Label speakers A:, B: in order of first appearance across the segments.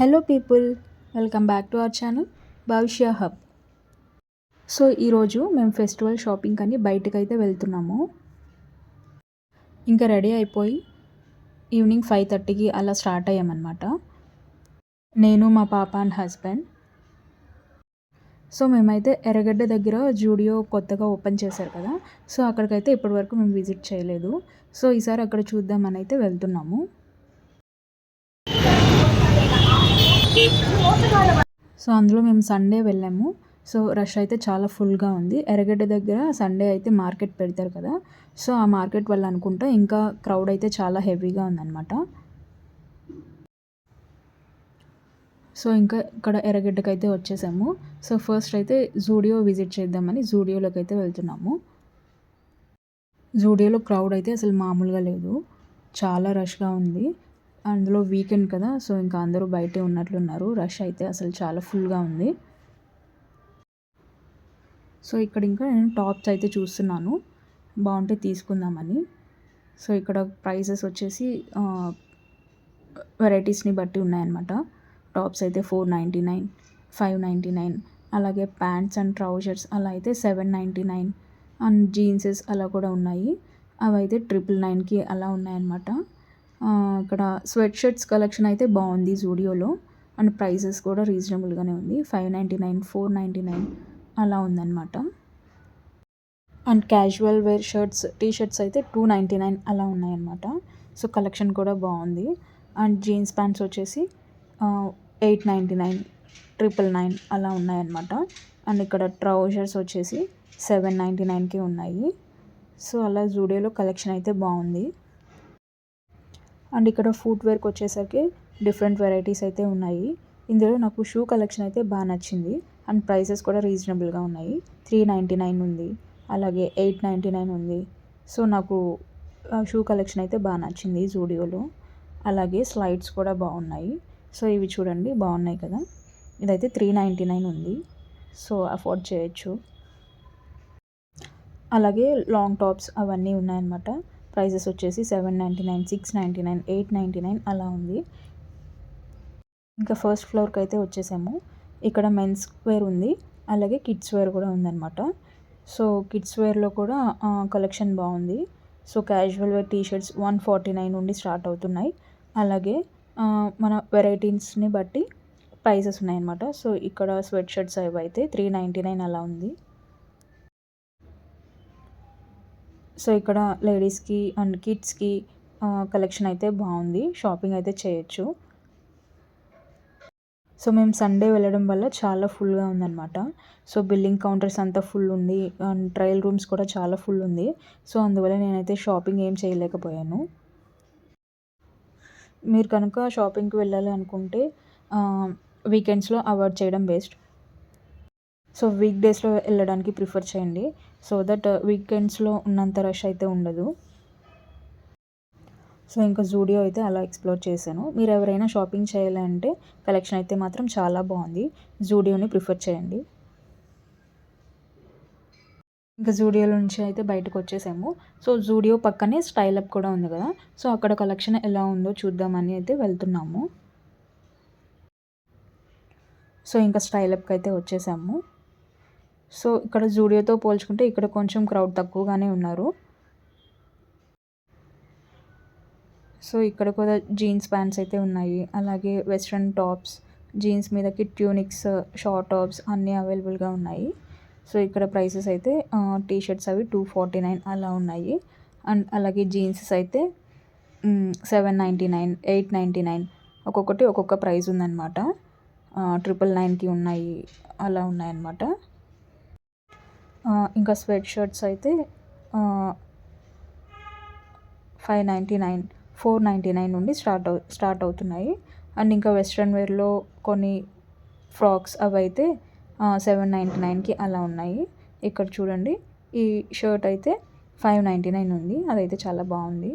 A: Hello people, welcome back to our channel భవిష్య hub. So ఈరోజు మేము ఫెస్టివల్ షాపింగ్ అని బయటకైతే వెళ్తున్నాము. ఇంకా రెడీ అయిపోయి ఈవినింగ్ 5:30కి అలా స్టార్ట్ అయ్యామన్నమాట. నేను, మా పాప అండ్ హస్బెండ్. సో మేమైతే ఎర్రగడ్డ దగ్గర జూడియో కొత్తగా ఓపెన్ చేశారు కదా, సో అక్కడికైతే ఇప్పటివరకు మేము విజిట్ చేయలేదు. సో ఈసారి అక్కడ చూద్దామని అయితే వెళ్తున్నాము. సో అందులో మేము సండే వెళ్ళాము. సో రష్ అయితే చాలా ఫుల్గా ఉంది. ఎర్రగడ్డ దగ్గర సండే అయితే మార్కెట్ పెడతారు కదా, సో ఆ మార్కెట్ వల్ల అనుకుంటా ఇంకా క్రౌడ్ అయితే చాలా హెవీగా ఉందన్నమాట. సో ఇంకా ఇక్కడ ఎర్రగడ్డకి అయితే వచ్చేసాము. సో ఫస్ట్ అయితే జూడియో విజిట్ చేద్దామని జూడియోలోకి అయితే వెళ్తున్నాము. జూడియోలో క్రౌడ్ అయితే అసలు మామూలుగా లేదు, చాలా రష్గా ఉంది. అందులో వీకెండ్ కదా, సో ఇంకా అందరూ బయటే ఉన్నట్లున్నారు. రష్ అయితే అసలు చాలా ఫుల్గా ఉంది. సో ఇక్కడ ఇంకా నేను టాప్స్ అయితే చూస్తున్నాను, బాగుంటే తీసుకుందామని. సో ఇక్కడ ప్రైసెస్ వచ్చేసి వెరైటీస్ని బట్టి ఉన్నాయన్నమాట. టాప్స్ అయితే 499, 599, అలాగే ప్యాంట్స్ అండ్ ట్రౌజర్స్ అలా అయితే 799, అండ్ జీన్సెస్ అలా కూడా ఉన్నాయి. అవి అయితే 999కి అలా ఉన్నాయన్నమాట. ఇక్కడ స్వెట్ షర్ట్స్ కలెక్షన్ అయితే బాగుంది జూడియోలో, అండ్ ప్రైసెస్ కూడా రీజనబుల్గానే ఉంది. 599, 499 అలా ఉందన్నమాట. And casual wear shirts, T-shirts అయితే 299 అలా ఉన్నాయన్నమాట. సో కలెక్షన్ కూడా బాగుంది. అండ్ జీన్స్ ప్యాంట్స్ వచ్చేసి 899, 999 అలా ఉన్నాయన్నమాట. అండ్ ఇక్కడ ట్రౌజర్స్ వచ్చేసి 799కి ఉన్నాయి. సో అలా జూడియోలో కలెక్షన్ అయితే బాగుంది. అండ్ ఇక్కడ ఫుట్వేర్కి వచ్చేసరికి డిఫరెంట్ వెరైటీస్ అయితే ఉన్నాయి. ఇందులో నాకు షూ కలెక్షన్ అయితే బాగా నచ్చింది, అండ్ ప్రైసెస్ కూడా రీజనబుల్గా ఉన్నాయి. 399 ఉంది, అలాగే 899 ఉంది. సో నాకు షూ కలెక్షన్ అయితే బాగా నచ్చింది జూడియోలో. అలాగే స్లైడ్స్ కూడా బాగున్నాయి. సో ఇవి చూడండి, బాగున్నాయి కదా. ఇదైతే 399 ఉంది, సో అఫోర్డ్ చేయొచ్చు. అలాగే లాంగ్ టాప్స్ అవన్నీ ఉన్నాయన్నమాట. ప్రైజెస్ వచ్చేసి 799, 699, 899 అలా ఉంది. ఇంకా ఫస్ట్ ఫ్లోర్కి అయితే వచ్చేసాము. ఇక్కడ మెన్స్ వేర్ ఉంది, అలాగే కిడ్స్ వేర్ కూడా ఉందన్నమాట. సో కిడ్స్ వేర్లో కూడా కలెక్షన్ బాగుంది. సో క్యాజువల్ వేర్ టీషర్ట్స్ 149 నుండి స్టార్ట్ అవుతున్నాయి. అలాగే మన వెరైటీస్ని బట్టి ప్రైసెస్ ఉన్నాయన్నమాట. సో ఇక్కడ స్వెట్ షర్ట్స్ అవి అయితే 399 అలా ఉంది. సో ఇక్కడ లేడీస్కి అండ్ కిడ్స్కి కలెక్షన్ అయితే బాగుంది, షాపింగ్ అయితే చేయొచ్చు. సో మేము సండే వెళ్ళడం వల్ల చాలా ఫుల్గా ఉందన్నమాట. సో బిల్లింగ్ కౌంటర్స్ అంతా ఫుల్ ఉంది, అండ్ ట్రయల్ రూమ్స్ కూడా చాలా ఫుల్ ఉంది. సో అందువల్ల నేనైతే షాపింగ్ ఏం చేయలేకపోయాను. మీరు కనుక షాపింగ్కి వెళ్ళాలి అనుకుంటే వీకెండ్స్లో అవాయిడ్ చేయడం బెస్ట్. సో వీక్ డేస్లో వెళ్ళడానికి ప్రిఫర్ చేయండి, సో దట్ వీకెండ్స్లో ఉన్నంత రష్ అయితే ఉండదు. సో ఇంకా జూడియో అయితే అలా ఎక్స్ప్లోర్ చేశాను. మీరు ఎవరైనా షాపింగ్ చేయాలంటే కలెక్షన్ అయితే మాత్రం చాలా బాగుంది, జూడియోని ప్రిఫర్ చేయండి. ఇంకా జూడియోలో నుంచి అయితే బయటకు వచ్చేసాము. సో జూడియో పక్కనే స్టైల్ అప్ కూడా ఉంది కదా, సో అక్కడ కలెక్షన్ ఎలా ఉందో చూద్దామని అయితే వెళ్తున్నాము. సో ఇంకా స్టైల్ అప్కి అయితే వచ్చేసాము. సో ఇక్కడ జూడియోతో పోల్చుకుంటే ఇక్కడ కొంచెం క్రౌడ్ తక్కువగానే ఉన్నారు. సో ఇక్కడ కూడా జీన్స్ ప్యాంట్స్ అయితే ఉన్నాయి, అలాగే వెస్ట్రన్ టాప్స్, జీన్స్ మీదకి ట్యూనిక్స్, షార్ట్ టాప్స్ అన్నీ అవైలబుల్గా ఉన్నాయి. సో ఇక్కడ ప్రైసెస్ అయితే టీషర్ట్స్ అవి 249 అలా ఉన్నాయి. అండ్ అలాగే జీన్సెస్ అయితే 799, 899 ఒక్కొక్కటి ఒక్కొక్క ప్రైస్ ఉందన్నమాట. 999కి ఉన్నాయి, అలా ఉన్నాయన్నమాట. ఇంకా స్వెట్ షర్ట్స్ అయితే 599, 499 నుండి స్టార్ట్ అవుతున్నాయి. అండ్ ఇంకా వెస్ట్రన్ వేర్లో కొన్ని ఫ్రాక్స్ అవి అయితే 799కి అలా ఉన్నాయి. ఇక్కడ చూడండి, ఈ షర్ట్ అయితే 599 ఉంది, అదైతే చాలా బాగుంది.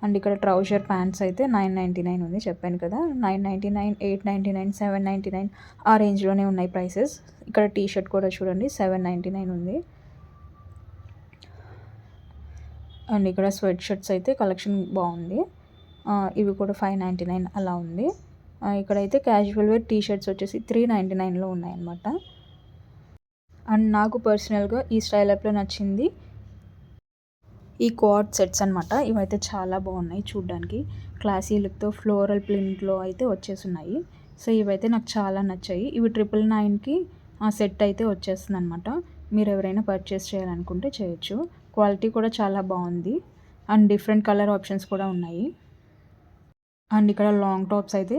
A: అండ్ ఇక్కడ ట్రౌజర్ ప్యాంట్స్ అయితే 999 ఉంది, చెప్పాను కదా. 999, 899, 799 ఆ రేంజ్లోనే ఉన్నాయి ప్రైసెస్. ఇక్కడ టీ షర్ట్ కూడా చూడండి 799 ఉంది. అండ్ ఇక్కడ స్వెట్ షర్ట్స్ అయితే కలెక్షన్ బాగుంది, ఇవి కూడా 599 అలా ఉంది. ఇక్కడైతే క్యాజువల్ వేర్ టీ షర్ట్స్ వచ్చేసి 399లో ఉన్నాయన్నమాట. అండ్ నాకు పర్సనల్గా ఈ స్టైల్ అప్లో నచ్చింది ఈ క్వాడ్ సెట్స్ అనమాట. ఇవైతే చాలా బాగున్నాయి చూడ్డానికి, క్లాసీ లుక్తో ఫ్లోరల్ ప్రింట్లో అయితే వచ్చేస్తున్నాయి. సో ఇవైతే నాకు చాలా నచ్చాయి. ఇవి 999కి ఆ సెట్ అయితే వచ్చేస్తుంది అనమాట. మీరు ఎవరైనా పర్చేస్ చేయాలనుకుంటే చేయొచ్చు. క్వాలిటీ కూడా చాలా బాగుంది అండ్ డిఫరెంట్ కలర్ ఆప్షన్స్ కూడా ఉన్నాయి. అండ్ ఇక్కడ లాంగ్ టాప్స్ అయితే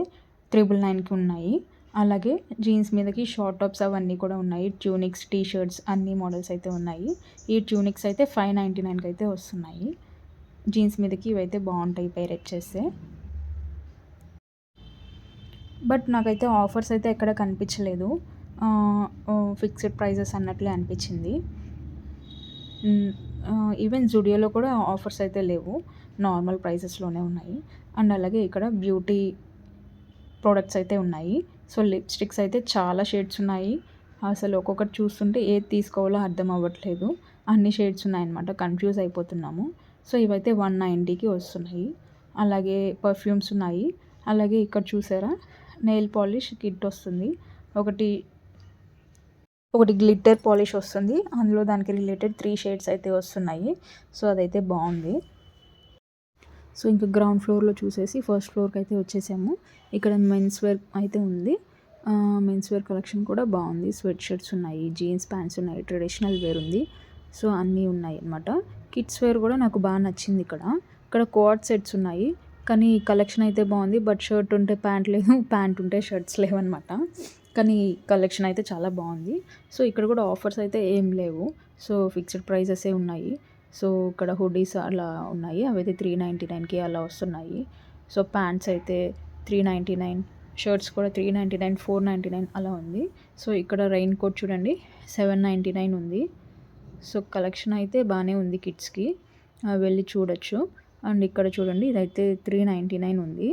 A: 999కి ఉన్నాయి. అలాగే జీన్స్ మీదకి షార్ట్ టాప్స్ అవన్నీ కూడా ఉన్నాయి. ట్యూనిక్స్, టీ షర్ట్స్ అన్ని మోడల్స్ అయితే ఉన్నాయి. ఈ ట్యూనిక్స్ అయితే 599కి అయితే వస్తున్నాయి. జీన్స్ మీదకి ఇవైతే బాగుంటాయి పేరెట్ చేస్తే. బట్ నాకైతే ఆఫర్స్ అయితే ఎక్కడ కనిపించలేదు. ఫిక్స్డ్ ప్రైజెస్ అన్నట్లే అనిపించింది. ఈవెన్ జుడియోలో కూడా ఆఫర్స్ అయితే లేవు, నార్మల్ ప్రైసెస్లోనే ఉన్నాయి. అండ్ అలాగే ఇక్కడ బ్యూటీ ప్రోడక్ట్స్ అయితే ఉన్నాయి. సో లిప్స్టిక్స్ అయితే చాలా షేడ్స్ ఉన్నాయి. అసలు ఒక్కొక్కటి చూస్తుంటే ఏది తీసుకోవాలో అర్థం అవ్వట్లేదు, అన్ని షేడ్స్ ఉన్నాయన్నమాట. కన్ఫ్యూజ్ అయిపోతున్నాము. సో ఇవైతే 190కి వస్తున్నాయి. అలాగే పర్ఫ్యూమ్స్ ఉన్నాయి. అలాగే ఇక్కడ చూసారా, నెయిల్ పాలిష్ కిట్ వస్తుంది. ఒకటి గ్లిట్టర్ పాలిష్ వస్తుంది. అందులో దానికి రిలేటెడ్ 3 షేడ్స్ అయితే వస్తున్నాయి. సో అదైతే బాగుంది. సో ఇంకా గ్రౌండ్ ఫ్లోర్లో చూసేసి ఫస్ట్ ఫ్లోర్కి అయితే వచ్చేసాము. ఇక్కడ మెన్స్ వేర్ అయితే ఉంది. మెన్స్ వేర్ కలెక్షన్ కూడా బాగుంది. స్వెట్ షర్ట్స్ ఉన్నాయి, జీన్స్ ప్యాంట్స్ ఉన్నాయి, ట్రెడిషనల్ వేర్ ఉంది. సో అన్నీ ఉన్నాయి అన్నమాట. కిడ్స్ వేర్ కూడా నాకు బాగా నచ్చింది. ఇక్కడ కోట్ సెట్స్ ఉన్నాయి, కానీ కలెక్షన్ అయితే బాగుంది. బట్ షర్ట్ ఉంటే ప్యాంట్ లేదు, ప్యాంట్ ఉంటే షర్ట్స్ లేవన్నమాట. కానీ కలెక్షన్ అయితే చాలా బాగుంది. సో ఇక్కడ కూడా ఆఫర్స్ అయితే ఏం లేవు. సో ఫిక్స్డ్ ప్రైజెసే ఉన్నాయి. సో ఇక్కడ హుడీస్ అలా ఉన్నాయి, అవి అయితే 399కి అలా వస్తున్నాయి. సో ప్యాంట్స్ అయితే 399, షర్ట్స్ కూడా 399, 499 అలా ఉంది. సో ఇక్కడ రెయిన్ కోట్ చూడండి 799 ఉంది. సో కలెక్షన్ అయితే బాగానే ఉంది కిడ్స్కి, వెళ్ళి చూడొచ్చు. అండ్ ఇక్కడ చూడండి ఇదైతే 399 ఉంది.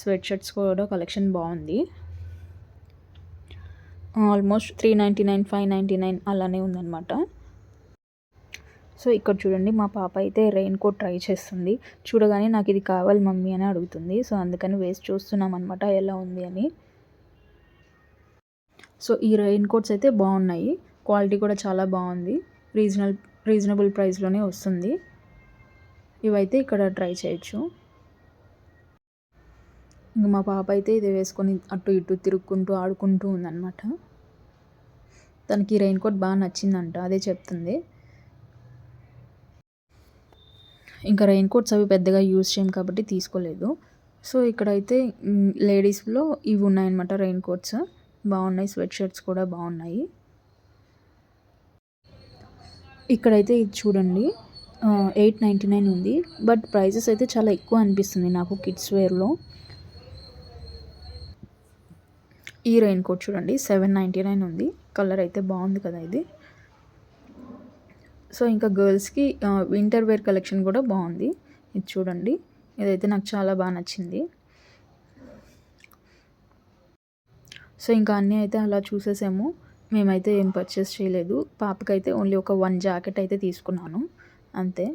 A: స్వెట్ షర్ట్స్ కూడా కలెక్షన్ బాగుంది. ఆల్మోస్ట్ 399, 599 అలానే ఉందన్నమాట. సో ఇక్కడ చూడండి మా పాప అయితే రెయిన్ కోట్ ట్రై చేస్తుంది. చూడగానే నాకు ఇది కావాలి మమ్మీ అని అడుగుతుంది. సో అందుకని వేసి చూస్తున్నాం అనమాట ఎలా ఉంది అని. సో ఈ రెయిన్ కోట్స్ అయితే బాగున్నాయి, క్వాలిటీ కూడా చాలా బాగుంది. రీజనబుల్ ప్రైస్లోనే వస్తుంది. ఇవైతే ఇక్కడ ట్రై చేయొచ్చు. ఇంక మా పాప అయితే ఇది వేసుకొని అటు ఇటు తిరుక్కుంటూ ఆడుకుంటూ ఉందన్నమాట. తనకి రెయిన్ కోట్ బాగా నచ్చిందంట, అదే చెప్తుంది. ఇంకా రెయిన్ కోట్స్ అవి పెద్దగా యూజ్ చేయం కాబట్టి తీసుకోలేదు. సో ఇక్కడైతే లేడీస్లో ఇవి ఉన్నాయన్నమాట, రెయిన్ కోట్స్ బాగున్నాయి. స్వెట్ షర్ట్స్ కూడా బాగున్నాయి. ఇక్కడైతే ఇది చూడండి 899 ఉంది. బట్ ప్రైజెస్ అయితే చాలా ఎక్కువ అనిపిస్తుంది నాకు కిడ్స్ వేర్లో. ఈ రెయిన్ కోట్ చూడండి 799 ఉంది. కలర్ అయితే బాగుంది కదా ఇది. సో ఇంకా గర్ల్స్కి వింటర్ వేర్ కలెక్షన్ కూడా బాగుంది. ఇది చూడండి, ఇదైతే నాకు చాలా బాగా నచ్చింది. సో ఇంకా అన్నీ అయితే అలా చూసేసాము. మేమైతే ఏం పర్చేస్ చేయలేదు. పాపకైతే ఓన్లీ ఒక 1 జాకెట్ అయితే తీసుకున్నాను అంతే.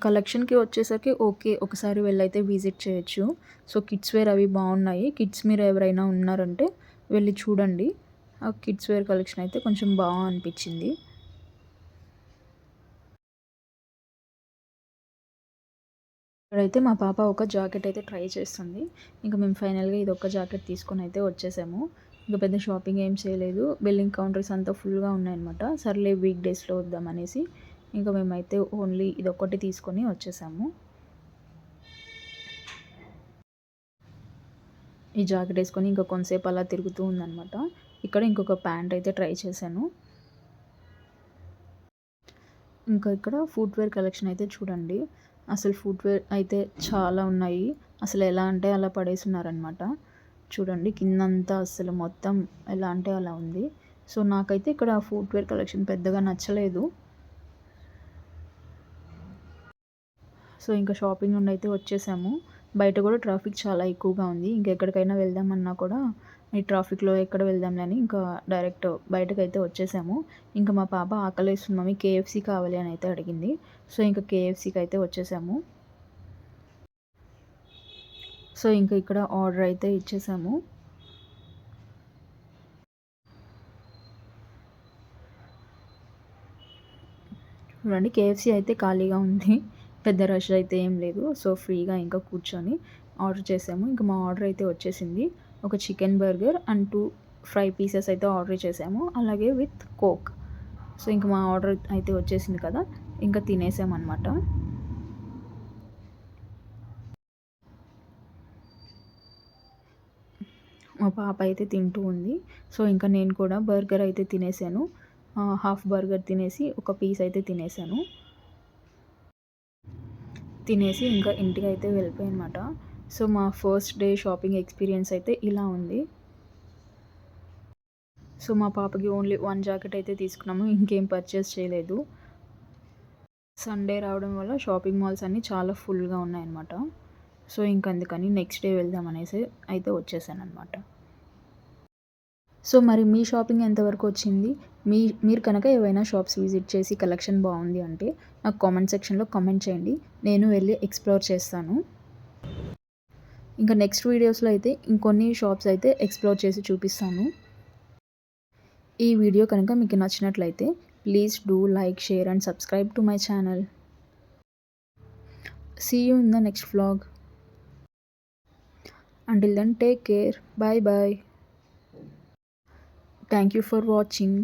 A: కలెక్షన్కి వచ్చేసరికి ఓకే, ఒకసారి వెళ్ళైతే విజిట్ చేయొచ్చు. సో కిడ్స్ వేర్ అవి బాగున్నాయి. కిడ్స్ మీరు ఎవరైనా ఉన్నారంటే వెళ్ళి చూడండి. ఆ కిడ్స్ వేర్ కలెక్షన్ అయితే కొంచెం బాగా అనిపించింది. ఇక్కడైతే మా పాప ఒక జాకెట్ అయితే ట్రై చేస్తుంది. ఇంకా మేము ఫైనల్గా ఇది ఒక జాకెట్ తీసుకొని అయితే వచ్చేసాము. ఇంకా పెద్ద షాపింగ్ ఏం చేయలేదు. బిల్లింగ్ కౌంటర్స్ అంతా ఫుల్గా ఉన్నాయన్నమాట. సర్లే వీక్ డేస్లో వద్దామనేసి ఇంకా మేమైతే ఓన్లీ ఇది ఒక్కటి తీసుకొని వచ్చేసాము. ఈ జాకెట్ వేసుకొని ఇంకా కొంతసేపు అలా తిరుగుతూ ఉందన్నమాట. ఇక్కడ ఇంకొక ప్యాంట్ అయితే ట్రై చేశాను. ఇంకా ఇక్కడ ఫుట్వేర్ కలెక్షన్ అయితే చూడండి. అసలు ఫుట్వేర్ అయితే చాలా ఉన్నాయి. అసలు ఎలా అంటే అలా పడేస్తున్నారనమాట. చూడండి కిందంతా అసలు మొత్తం ఎలా అంటే అలా ఉంది. సో నాకైతే ఇక్కడ ఫుట్వేర్ కలెక్షన్ పెద్దగా నచ్చలేదు. సో ఇంకా షాపింగ్ నుండి అయితే వచ్చేసాము. బయట కూడా ట్రాఫిక్ చాలా ఎక్కువగా ఉంది. ఇంకెక్కడికైనా వెళ్దామన్నా కూడా ఈ ట్రాఫిక్లో ఎక్కడ వెళ్దాంలే అని ఇంకా డైరెక్ట్ బయటకైతే వచ్చేసాము. ఇంకా మా పాప ఆకలేస్తుంది మమ్మీ కేఎఫ్సీ కావాలి అని అయితే అడిగింది. సో ఇంకా కేఎఫ్సీకి అయితే వచ్చేసాము. సో ఇంకా ఇక్కడ ఆర్డర్ అయితే ఇచ్చేసాము. చూడండి కేఎఫ్సీ అయితే ఖాళీగా ఉంది. పెద్ద రష్ అయితే ఏం లేదు. సో ఫ్రీగా ఇంకా కూర్చొని ఆర్డర్ చేసాము. ఇంకా మా ఆర్డర్ అయితే వచ్చేసింది. ఒక chicken burger and 2 fry pieces అయితే ఆర్డర్ చేసాము. అలాగే విత్ కోక్. సో ఇంక మా ఆర్డర్ అయితే వచ్చేసింది కదా! ఇంకా తినేసామనమాట. మా పాప అయితే తింటూ ఉంది. సో ఇంకా నేను కూడా బర్గర్ అయితే తినేసాను. హాఫ్ బర్గర్ తినేసి ఒక పీస్ అయితే తినేసాను. తినేసి ఇంకా ఇంటికైతే వెళ్ళిపోయానమాట. సో మా ఫస్ట్ డే షాపింగ్ ఎక్స్పీరియన్స్ అయితే ఇలా ఉంది. సో మా పాపకి ఓన్లీ 1 జాకెట్ అయితే తీసుకున్నాము. ఇంకేం పర్చేస్ చేయలేదు. సండే రావడం వల్ల షాపింగ్ మాల్స్ అన్నీ చాలా ఫుల్గా ఉన్నాయన్నమాట. సో ఇంక అందుకని నెక్స్ట్ డే వెళ్దాం అనేసి అయితే వచ్చేసానన్నమాట. సో మరి మీ షాపింగ్ ఎంతవరకు వచ్చింది? మీరు కనుక ఏవైనా షాప్స్ విజిట్ చేసి కలెక్షన్ బాగుంది అంటే నాకు కామెంట్ సెక్షన్లో కామెంట్ చేయండి. నేను వెళ్ళి ఎక్స్ప్లోర్ చేస్తాను. ఇంకా నెక్స్ట్ వీడియోస్లో అయితే ఇంకొన్ని షాప్స్ అయితే ఎక్స్ప్లోర్ చేసి చూపిస్తాను. ఈ వీడియో కనుక మీకు నచ్చినట్లయితే please do like, share and subscribe to my channel. See you in the next vlog. Until then, take care. Bye bye. Thank you for watching.